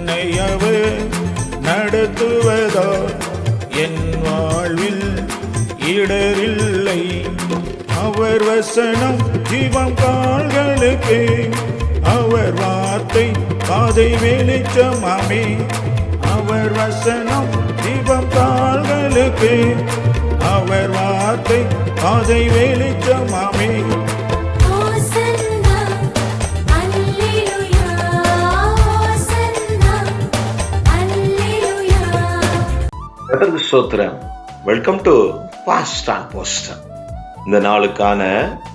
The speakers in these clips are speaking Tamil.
என்னை அவர் நடத்துவதால் என் வாழ்வில் இடரில்லை. அவர் வசனம் ஜீவம் கால்களுக்கு, அவர் வார்த்தை பாதை வெளிச்சமாமே. அவர் வசனம் ஜீவம் கால்களுக்கு, அவர் வார்த்தை பாதை வெளிச்சமாமே. ஸ்தோத்திரம். Welcome to fast and poster. இந்த நாளுக்கான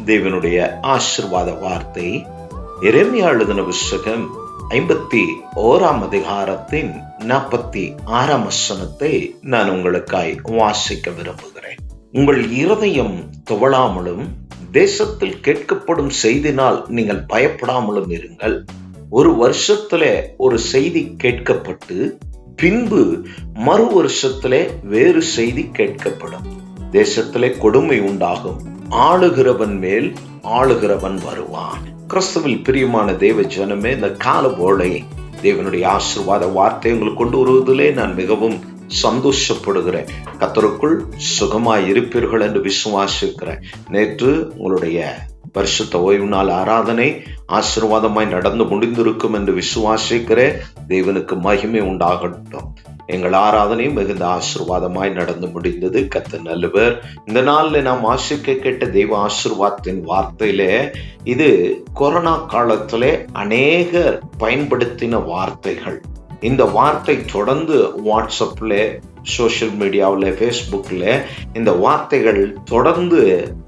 தேவனுடைய ஆசீர்வாத வார்த்தை எரேமியா எழுதின புத்தகம் 51ஆம் அதிகாரத்தின் 46ஆம் வசனத்தை நான் உங்களுக்காய் வாசிக்க விரும்புகிறேன். உங்கள் இருதயம் துவளாமலும் தேசத்தில் கேட்கப்படும் செய்தினால் நீங்கள் பயப்படாமலும் இருங்கள். ஒரு வருஷத்திலே ஒரு செய்தி கேட்கப்பட்டு பின்பு மறு வருஷத்திலே வேறு செய்தி கேட்கப்படும். தேசத்திலே கொடுமை உண்டாகும், ஆளுகிறவன் மேல் ஆளுகிறவன் வருவான். கிறிஸ்துவில் பிரியமான தேவ ஜனமே, இந்த கால போலை தேவனுடைய ஆசீர்வாத வார்த்தை உங்களுக்கு கொண்டு வருவதிலே நான் மிகவும் சந்தோஷப்படுகிறேன். கர்த்தருக்குள் சுகமாய் இருப்பீர்கள் என்று விசுவாசிக்கிறேன். நேற்று உங்களுடைய பரிசுத்த ஓய்வு நாள் ஆராதனை ஆசீர்வாதமாய் நடந்து முடிந்திருக்கும் என்று விசுவாசிக்கிறேன். தேவனுக்கு மகிமை உண்டாகட்டும். எங்கள் ஆராதனை மிகுந்த ஆசீர்வாதமாய் நடந்து முடிந்தது. கர்த்தர் நல்லவர். இந்த நாளில் நாம் வாசிக்க கேட்ட தெய்வ ஆசீர்வாதத்தின் வார்த்தையிலே, இது கொரோனா காலத்திலே அநேகர் பயன்படுத்தின வார்த்தைகள். இந்த வார்த்தை தொடர்ந்து வாட்ஸ்அப்ல, சோசியல் மீடியாவில், ஃபேஸ்புக்கில் இந்த வார்த்தைகள் தொடர்ந்து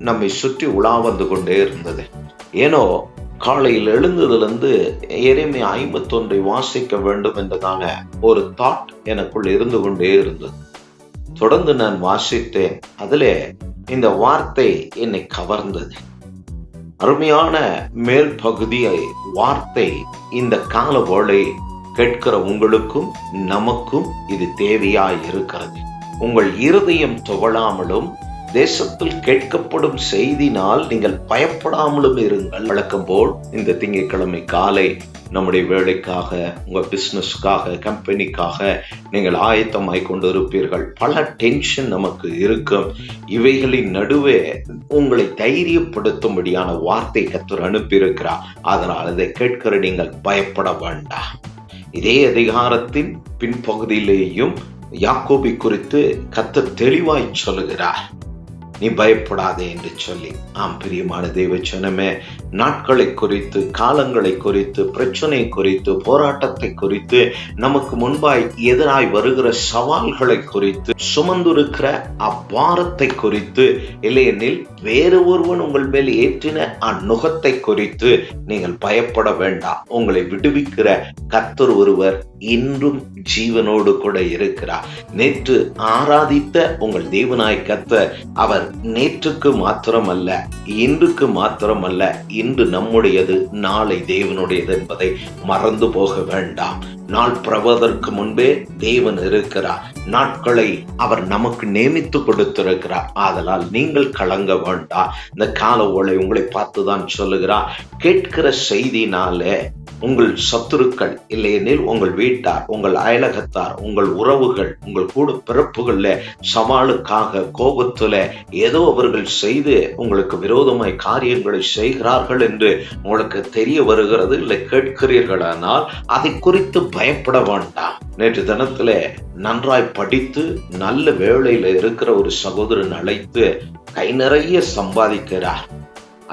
நம்மை சுற்றி உலா வந்து கொண்டே இருந்தது. ஏனோ காலையில் எழுந்ததிலிருந்து எரேமியா 51 வாசிக்க வேண்டும் என்றதான ஒரு தாட் எனக்குள் இருந்து கொண்டே இருந்தது. தொடர்ந்து நான் வாசித்தேன். அதிலே இந்த வார்த்தை என்னை கவர்ந்தது. அருமையான மேல் பகுதியை வார்த்தை இந்த கால வேளை கேட்கிற உங்களுக்கும் நமக்கும் இது தேவையாய் இருக்கிறது. உங்கள் இருதயம் துவளாமலும் தேசத்தில் கேட்கப்படும் செய்தினால் நீங்கள் பயப்படாமலும் இருங்கள். வழக்கம் போல் இந்த திங்கட்கிழமை காலை நம்முடைய வேலைக்காக, உங்க பிசினஸ்க்காக, கம்பெனிக்காக நீங்கள் ஆயத்தமாய் கொண்டு இருப்பீர்கள். பல டென்ஷன் நமக்கு இருக்கும். இவைகளின் நடுவே உங்களை தைரியப்படுத்தும்படியான வார்த்தை கர்த்தர் அனுப்பியிருக்கிறார். அதனால் இதை கேட்கிற நீங்கள் பயப்பட வேண்டாம். இதே அதிகாரத்தின் பின்பகுதியிலேயும் யாக்கோபை குறித்து கர்த்தர் தெளிவாய் சொல்லுகிறார், நீ பயப்படாதே என்று சொல்லி. ஆம் பிரியமான தேவ ஜனமே, நாட்களை குறித்து, காலங்களை குறித்து, பிரச்சனை குறித்து, போராட்டத்தை குறித்து, நமக்கு முன்பாய் எதிராய் வருகிற சவால்களை குறித்து, சுமந்திருக்கிற அப்பாரத்தை குறித்து, இல்லையெனில் வேறு ஒருவன் உங்கள் மேல் ஏற்றின அந்நுகத்தை குறித்து நீங்கள் பயப்பட வேண்டாம். உங்களை விடுவிக்கிற கர்த்தர் ஒருவர் இன்றும் ஜீவனோடு கூட இருக்கிறார். நேற்று ஆராதித்த உங்கள் தேவனாய் கர்த்தர் அவர் நேற்றுக்கு மாத்திரமல்ல, இன்றுக்கு மாத்திரமல்ல, இன்று நம்முடையது, நாளை தேவனுடையது என்பதை மறந்து போக வேண்டாம். நாள் பிறவதற்கு முன்பே தேவன் இருக்கிறார். நாட்களை அவர் நமக்கு நியமித்து கொடுத்திருக்கிறார். ஆதலால் நீங்கள் கலங்க வேண்டாம். இந்த கால ஓலை உங்களை பார்த்துதான் சொல்லுகிறார், கேட்கிற செய்தினாலே உங்கள் சத்துருக்கள், இல்லையெனில் உங்கள் வீட்டார், உங்கள் அயலகத்தார், உங்கள் உறவுகள், உங்கள் கூட பிறப்புகள்ல சவாலுக்காக, கோபத்துல ஏதோ அவர்கள் செய்து உங்களுக்கு விரோதமாய் காரியங்களை செய்கிறார்கள் என்று உங்களுக்கு தெரிய வருகிறது, இல்லை கேட்கிறீர்களானால் அதை குறித்து பயப்பட வேண்டாம். நேற்று தினத்துல நன்றாய் படித்து நல்ல வேளையில இருக்கிற ஒரு சகோதரன் அழைத்து கை நிறைய சம்பாதிக்கிறார்.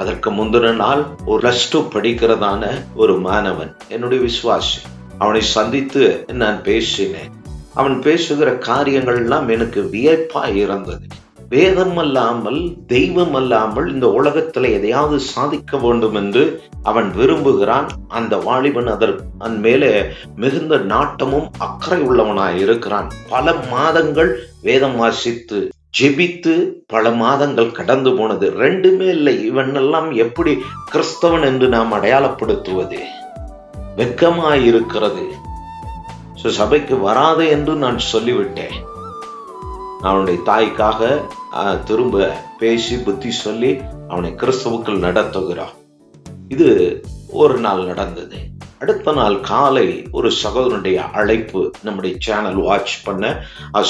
அதற்கு முந்தின நாள் ஒரு +2 படிக்கிறதான ஒரு மாணவன், என்னுடைய விசுவாசி, அவனை சந்தித்து நான் பேசினேன். அவன் பேசுகிற காரியங்கள் எல்லாம் எனக்கு வியப்பா இருந்தது. வேதம் அல்லாமல், தெய்வம் அல்லாமல் இந்த உலகத்துல எதையாவது சாதிக்க வேண்டும் என்று அவன் விரும்புகிறான். அந்த வாலிபன் அதன் மேலே மிகுந்த நாட்டமும் அக்கறை உள்ளவனாய் இருக்கிறான். பல மாதங்கள் வேதம் வாசித்து ஜெபித்து பல மாதங்கள் கடந்து போனது. ரெண்டுமே இல்லை. இவனெல்லாம் எப்படி கிறிஸ்தவன் என்று நாம் அடையாளப்படுத்துவது? வெட்கமாயிருக்கிறது. சபைக்கு வராது என்று நான் சொல்லிவிட்டேன். அவனுடைய தாய்க்காக திரும்ப பேசி புத்தி சொல்லி அவனை கிறிஸ்துவுக்குள் நடத்துகிறான். இது ஒரு நாள் நடந்தது. அடுத்த நாள் காலை ஒரு சகோதரனுடைய அழைப்பு நம்முடைய சேனல் வாட்ச் பண்ண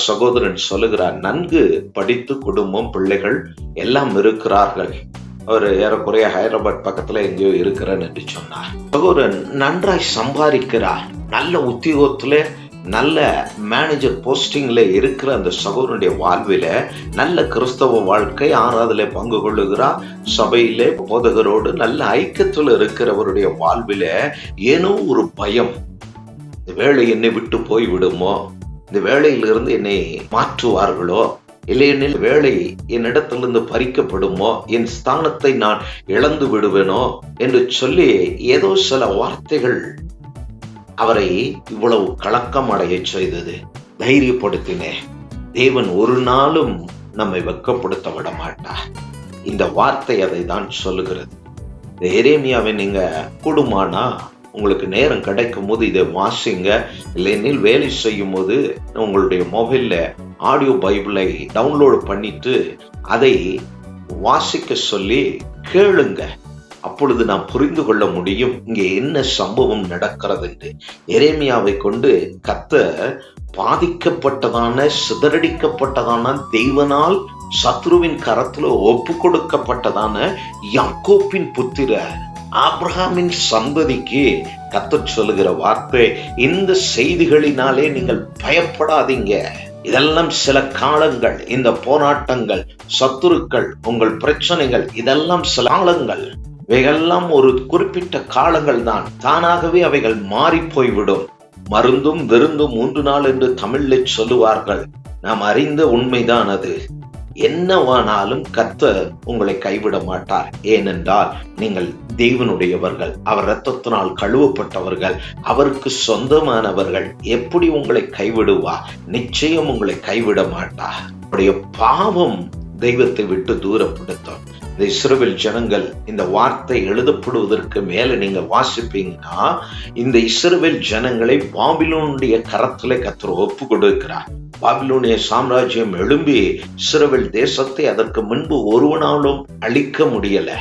சகோதரன் சொல்லுகிறார், நன்கு படித்து குடும்பம் பிள்ளைகள் எல்லாம் இருக்கிறார்கள், அவர் ஏறக்குறைய ஹைதராபாத் பக்கத்துல எங்கேயோ இருக்கிறேன்னு என்று சொன்னார். சகோதரன் நன்றாய் சம்பாதிக்கிறார், நல்ல உத்தியோகத்துல நல்ல மேனேஜர் போஸ்டிங்ல இருக்கிற அந்த சகோதரனுடைய வாழ்வில நல்ல கிறிஸ்தவ வாழ்க்கை, ஆராதனை பங்கு கொள்ளுகிறார், சபையிலே போதகரோடு நல்ல ஐக்கியத்துல இருக்கிறவருடைய வாழ்வில ஏனோ ஒரு பயம், இந்த வேலை என்னை விட்டு போய் விடுமோ, இந்த வேலையிலிருந்து என்னை மாற்றுவார்களோ, இல்லையெனில் வேலை என்னிடத்திலிருந்து பறிக்கப்படுமோ, என் ஸ்தானத்தை நான் இழந்து விடுவேனோ என்று சொல்லி ஏதோ சில வார்த்தைகள் அவரை இவ்வளவு கலக்கம் அடைய செய்தது. தைரியப்படுத்தினேன், தேவன் ஒரு நாளும் நம்மை வெட்கப்படுத்த விட மாட்டார். இந்த வார்த்தை அதை தான் சொல்லுகிறது. எரேமியாவை நீங்க கூடுமானா உங்களுக்கு நேரம் கிடைக்கும் போது இதை வாசிங்க, இல்லையெனில் வேலை செய்யும் போது உங்களுடைய மொபைல்ல ஆடியோ பைபிளை டவுன்லோடு பண்ணிட்டு அதை வாசிக்க சொல்லி கேளுங்க. அப்பொழுது நாம் புரிந்து கொள்ள முடியும் இங்கே என்ன சம்பவம் நடக்கிறது என்று. எரேமியாவை கொண்டு கர்த்தர் பாதிக்கப்பட்டதான, சிதறடிக்கப்பட்டதான, தெய்வனால் சத்ருவின் கரத்துல ஒப்பு கொடுக்கப்பட்டதான யாக்கோப்பின் புத்திர ஆபிரகாமின் சந்ததிக்கு கர்த்தர் சொல்லுகிற வார்த்தை, இந்த செய்திகளினாலே நீங்கள் பயப்படாதீங்க. இதெல்லாம் சில காலங்கள், இந்த போராட்டங்கள், சத்துருக்கள், உங்கள் பிரச்சனைகள், இதெல்லாம் சில காலங்கள், இவைகள்லாம் ஒரு குறிப்பிட்ட காலங்கள் தான். தானாகவே அவைகள் மாறி போய்விடும். மருந்தும் விருந்தும் 3 நாள் என்று தமிழில் சொல்லுவார்கள். நாம் அறிந்த உண்மைதான் அது. என்னவானாலும் கர்த்தர் உங்களை கைவிட மாட்டார். ஏனென்றால் நீங்கள் தேவனுடையவர்கள், அவர் இரத்தத்தினால் கழுவப்பட்டவர்கள், அவருக்கு சொந்தமானவர்கள். எப்படி உங்களை கைவிடுவார்? நிச்சயம் உங்களை கைவிட மாட்டார். அவருடைய பாவம் தெய்வத்தை விட்டு தூரப்படுத்தும். இந்த இஸ்ரவேல் ஜனங்கள், இந்த வார்த்தை எழுதப்படுவதற்கு மேல நீங்க வாசிப்பீங்கன்னா, இந்த இஸ்ரவேல் ஜனங்களை பாபிலோனுடைய கரத்திலே கர்த்தர் ஒப்பு கொடுக்கிறார். பாபிலோனிய சாம்ராஜ்யம் எழும்பி இஸ்ரவேல் தேசத்தை அதற்கு முன்பு ஒருவனாலும் அழிக்க முடியல,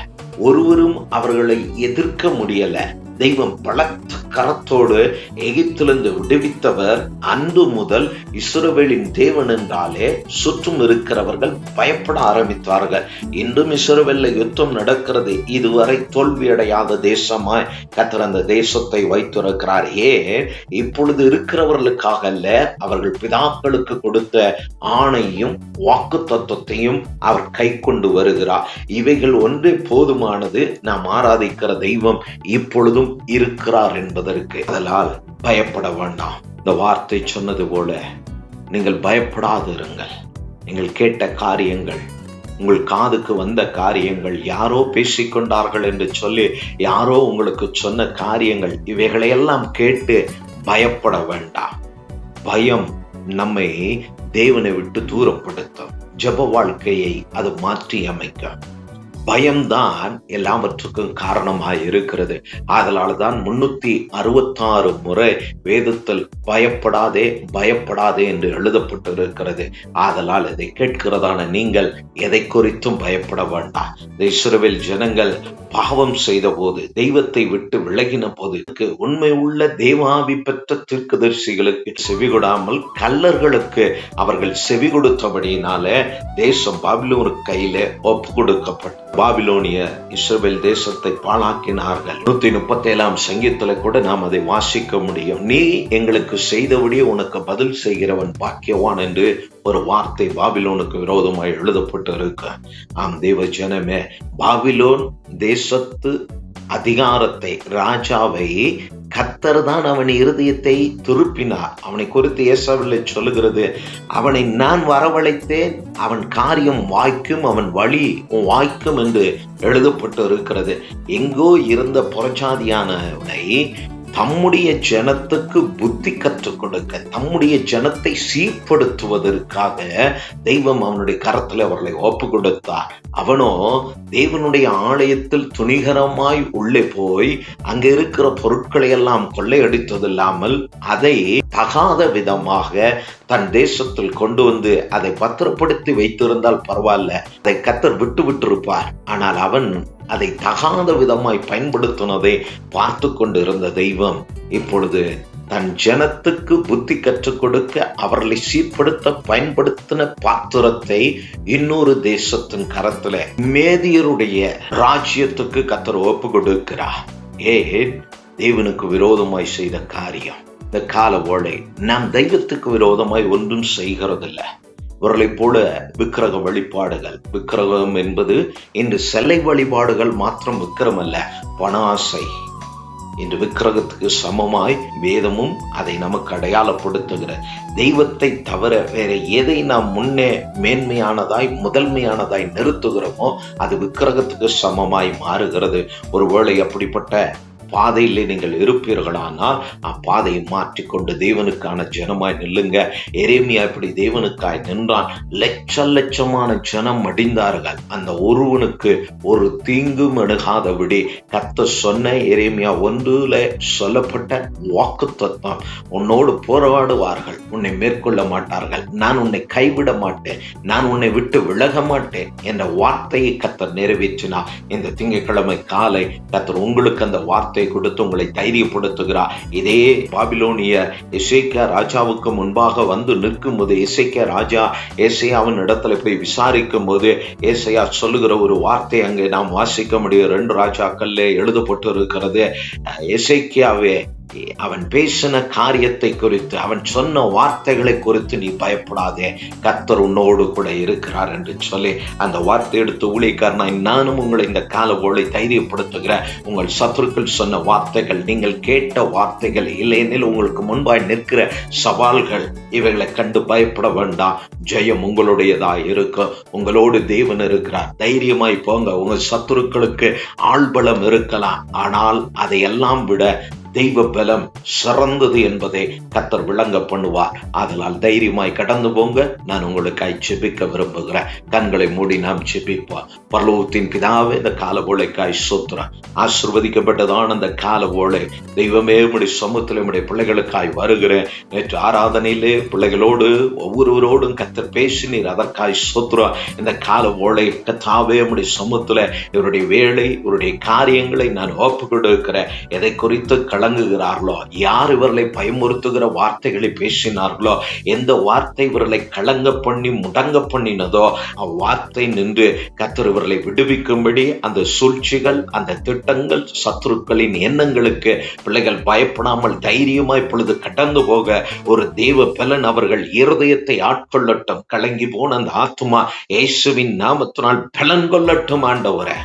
ஒருவரும் அவர்களை எதிர்க்க முடியல. தெய்வம் பலத்த கரத்தோடு எகிப்திலிருந்து விடுவித்தவர். அன்று முதல் இஸ்ரவேலின் தேவன் என்றாலே சுற்றும் இருக்கிறவர்கள் பயப்பட ஆரம்பித்தார்கள். இன்றும் இஸ்ரவேல்ல யுத்தம் நடக்கிறது. இதுவரை தோல்வியடையாத தேசமாய் கர்த்தர் அந்த தேசத்தை வைத்திருக்கிறார். ஏன்? இப்பொழுது இருக்கிறவர்களுக்காக அல்ல, அவர்கள் பிதாக்களுக்கு கொடுத்த ஆணையும் வாக்கு தத்துவத்தையும் அவர் கை கொண்டு வருகிறார். இவைகள் ஒன்றே போதுமானது. நாம் ஆராதிக்கிற தெய்வம் இப்பொழுதும் இருக்கிறார் என்பதற்கு. அதனால் பயப்பட வேண்டாம். இந்த வார்த்தை சொன்னது போல நீங்கள் பயப்படாதிருங்கள். நீங்கள் கேட்ட காரியங்கள், உங்கள் காதுக்கு வந்த காரியங்கள், யாரோ பேசிக்கொண்டார்கள் என்று சொல்லி யாரோ உங்களுக்கு சொன்ன காரியங்கள், இவைகளையெல்லாம் கேட்டு பயப்பட வேண்டாம். பயம் நம்மை தேவனை விட்டு தூரப்படுத்தும். ஜெப வாழ்க்கையை அது மாற்றி அமைக்கும். பயம்தான் எல்லாவற்றுக்கும் காரணமாய் இருக்கிறது. அதனால்தான் 366 முறை வேதத்தில் பயப்படாதே பயப்படாதே என்று எழுதப்பட்டு இருக்கிறது. ஆதலால் இதை கேட்கிறதான நீங்கள் எதை குறித்தும் பயப்பட வேண்டாம். இஸ்ரவேல் ஜனங்கள் பாவம் செய்த போது, தெய்வத்தை விட்டு விலகின போது, உண்மை உள்ள தேவாவி பெற்ற தீர்க்கதரிசிகளுக்கு செவிகொடாமல் கள்ளர்களுக்கு அவர்கள் செவி கொடுத்தபடியினால தேசம் பாபிலோனுக்கு கையில ஒப்பு கொடுக்கப்பட்ட பாபிலோனிய இஸ்ரவேல் தேசத்தை பாழாக்கினார்கள். 137ஆம் சங்கீதத்துல கூட நாம் அதை வாசிக்க முடியும். நீ எங்களுக்கு செய்தபடியே உனக்கு பதில் செய்கிறவன் பாக்கியவான் என்று ஒரு வார்த்தை பாபிலோனுக்கு விரோதமாய் எழுதப்பட்டு இருக்கு. ஆம் தேவ ஜனமே, பாபிலோன் தேசத்து அதிகாரத்தை, ராஜாவை கர்த்தர் தான் அவன் இருதயத்தை திருப்பினார். அவனை குறித்து ஏசாவிலே சொல்லுகிறது, அவனை நான் வரவழைத்தேன், அவன் காரியம் வாய்க்கும், அவன் வழி வாய்க்கும் என்று எழுதப்பட்டு இருக்கிறது. எங்கோ இருந்த புறஜாதியானவனை தம்முடைய ஜனத்துக்கு புத்தி கற்றுக் கொடுக்க, தம்முடைய ஜனத்தை சீர்படுத்துவதற்காக தெய்வம் அவனுடைய கரத்தில் அவர்களை ஒப்பு கொடுத்தார். அவனோ தேவனுடைய ஆலயத்தில் துணிகரமாய் உள்ளே போய் அங்க இருக்கிற பொருட்களை எல்லாம் கொள்ளையடித்தது இல்லாமல் அதை தகாத விதமாக தன் தேசத்தில் கொண்டு வந்து அதை பத்திரப்படுத்தி வைத்திருந்தால் பரவாயில்ல, அதை கர்த்தர் விட்டிருப்பார். ஆனால் அவன் அதை தகாத விதமாய் பயன்படுத்தினதை பார்த்து கொண்டிருந்த தெய்வம் இப்பொழுது தன் ஜனத்துக்கு புத்தி கற்றுக் கொடுக்க அவர்களை சீர்படுத்த பயன்படுத்தின பாத்திரத்தை இன்னொரு தேசத்தின் கரத்துல மேதியருடைய ராஜ்யத்துக்கு கர்த்தர் ஒப்பு கொடுக்கிறார். தேவனுக்கு விரோதமாய் செய்த காரியம். இந்த கால ஓலை நாம் தெய்வத்துக்கு விரோதமாய் ஒன்றும் செய்கிறதில்லை. இவர்களைப் போல விக்கிரக வழிபாடுகள், விக்கிரகம் என்பது இன்று சிலை வழிபாடுகள் மாத்திரம் விக்கிரம் அல்ல, பண ஆசை இன்று விக்கிரகத்துக்கு சமமாய் வேதமும் அதை நமக்கு அடையாளப்படுத்துகிற தெய்வத்தை தவிர வேற எதை நாம் முன்னே மேன்மையானதாய் முதன்மையானதாய் நிறுத்துகிறோமோ அது விக்கிரகத்துக்கு சமமாய் மாறுகிறது. ஒருவேளை அப்படிப்பட்ட பாதையிலே நீங்கள் இருப்பீர்களானால் அப்பாதையை மாற்றிக்கொண்டு தேவனுக்கான ஜனமாய் நில்லுங்க. எரேமியா இப்படி தேவனுக்காய் நின்றான். லட்சமான ஜனம் அடிந்தார்கள். அந்த ஒருவனுக்கு ஒரு தீங்கும் அணுகாதபடி கர்த்தர் சொன்ன எரேமியா 1 சொல்லப்பட்ட வாக்குத்தத்தம், உன்னோடு போராடுவார்கள், உன்னை மேற்கொள்ள மாட்டார்கள், நான் உன்னை கைவிட மாட்டேன், நான் உன்னை விட்டு விலக மாட்டேன் என்ற வார்த்தையை கர்த்தர் நிறைவேற்றினார். இந்த திங்கட்கிழமை காலை கர்த்தர் உங்களுக்கு அந்த வார்த்தை கொடுத்து உங்களை தைரியப்படுத்துகிறார். இதே பாபிலோனிய எசேக்கியா ராஜாவுக்கு முன்பாக வந்து நிற்கும் போது எசேக்கியா ராஜா ஏசாயாவின் இடத்துல போய் விசாரிக்கும் போது ஏசாயா சொல்லுகிற ஒரு வார்த்தை அங்கே நாம் வாசிக்க முடியும். 2 ராஜாக்கள்ல எழுதப்பட்டு இருக்கிறது. எசேக்கியாவே, அவன் பேசின காரியத்தை குறித்து, அவன் சொன்ன வார்த்தைகளை குறித்து நீ பயப்படாதே, கர்த்தர் உன்னோடு கூட இருக்கிறார் என்று சொல்லி அந்த வார்த்தை எடுத்து ஊழியக்காரனாய் நானும் உங்களை இந்த கால ஓலை தைரியப்படுத்துகிற உங்கள் சத்துருக்கள் சொன்ன வார்த்தைகள், நீங்கள் கேட்ட வார்த்தைகள், இல்லையெனில் உங்களுக்கு முன்பாய் நிற்கிற சவால்கள், இவைகளை கண்டு பயப்பட வேண்டாம். ஜெயம் உங்களுடையதா இருக்கும். உங்களோடு தேவன் இருக்கிறார். தைரியமாய் போங்க. உங்கள் சத்துருக்களுக்கு ஆள்பலம் இருக்கலாம், ஆனால் அதையெல்லாம் விட தெய்வ பலம் சிறந்தது என்பதை கர்த்தர் விளங்க பண்ணுவார். அதனால் தைரியமாய் கடந்து போங்க. நான் உங்களுக்காய் ஜெபிக்க விரும்புகிறேன். கண்களை மூடி நாம் ஜெபிப்போம். பரலோகத்தின் பிதாவே, இந்த கால ஓலைக்காய் ஸ்தோத்திரம். ஆசீர்வதிக்கப்பட்டதான அந்த கால ஓலை தெய்வமே, உம்முடைய சமூகத்தில் உம்முடைய பிள்ளைகளுக்காய் வருகிறேன். நேற்று ஆராதனையிலே பிள்ளைகளோடு ஒவ்வொருவரோடும் கர்த்தர் பேசினீர், அதற்காய் ஸ்தோத்திரம். இந்த கால ஓலை கர்த்தாவே, உம்முடைய சமூகத்தில் இவருடைய வேலை, இவருடைய காரியங்களை நான் ஒப்பு கொடுக்கிறேன். எதை குறித்து கலங்குகிறார்களோ, யார் இவர்களை பயமுறுத்துகிற வார்த்தைகளை பேசினார்களோ, எந்த வார்த்தை இவர்களை கலங்க பண்ணி முடங்க பண்ணினதோ அவ்வார்த்தை நின்று கர்த்தர் இவர்களை விடுவிக்கும்படி அந்த சூழ்ச்சிகள், அந்த திட்டங்கள், சத்துருக்களின் எண்ணங்களுக்கு பிள்ளைகள் பயப்படாமல் தைரியமாய் இப்பொழுது கடந்து போக ஒரு தேவ பலன் அவர்கள் இருதயத்தை ஆட்கொள்ளட்டும். கலங்கி போன அந்த ஆத்துமா இயேசுவின் நாமத்தினால் பலன் கொள்ளட்டும். ஆண்டவரே,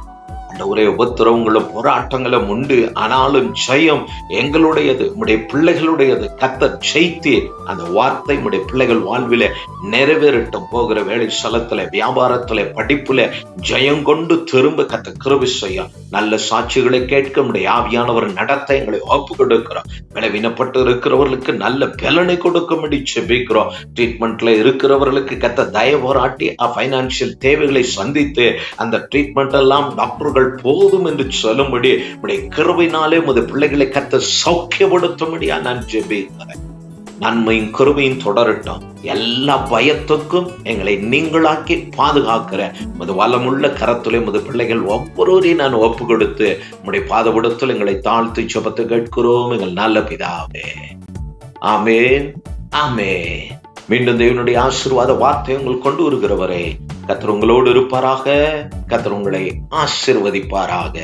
ஒரே உபத்திரவங்களும் போராட்டங்களும் உண்டு, ஆனாலும் ஜெயம் எங்களுடையது, உம்முடைய பிள்ளைகளுடையது. கர்த்தர் ஜெயித்து அந்த வார்த்தை உம்முடைய பிள்ளைகள் வாழ்வில நிறைவேறட்டும். போகிற வேலை ஸ்தலத்துல, வியாபாரத்துல, படிப்புல ஜெயம் கொண்டு திரும்ப கர்த்தர் கிருபை செய்யும். நல்ல சாட்சிகளை கேட்க உம்முடைய ஆவியானவர் நடத்த எங்களை ஒப்பு கொடுக்கிறோம். விளைவினப்பட்டு இருக்கிறவர்களுக்கு நல்ல பலனை கொடுக்கும்படி ஜெபிக்கிறோம். ட்ரீட்மெண்ட்ல இருக்கிறவர்களுக்கு கர்த்தர் தயவுராட்டி பைனான்சியல் தேவைகளை சந்தித்து அந்த ட்ரீட்மெண்ட் எல்லாம் டாக்டர்கள் போதும் என்று சொல்லும்படி உடைய கிருபையினாலே உமது பிள்ளைகளை கர்த்தர் சௌக்கியப்படுத்தும்படியா நான் ஜெபிக்கிறேன். நன்மையும் கிருபையும் தொடரட்டும். எல்லா பயத்துக்கும் எங்களை நீங்களாக்கி பாதுகாக்கிற உமது வளமுள்ள கரத்திலே உமது பிள்ளைகள் ஒவ்வொருவரையும் நான் ஒப்பு கொடுத்து உம்முடைய பாதபடத்தில் எங்களை தாழ்த்தி ஜெபத்தை கேட்கிறோம் எங்கள் நல்ல பிதாவே. ஆமென், ஆமென். மீண்டும் தேவனுடைய ஆசீர்வாத வார்த்தை உங்களுக்கு கொண்டு வருகிறவரே கர்த்தர் உங்களோடு இருப்பாராக. கர்த்தர் உங்களை ஆசீர்வதிப்பாராக.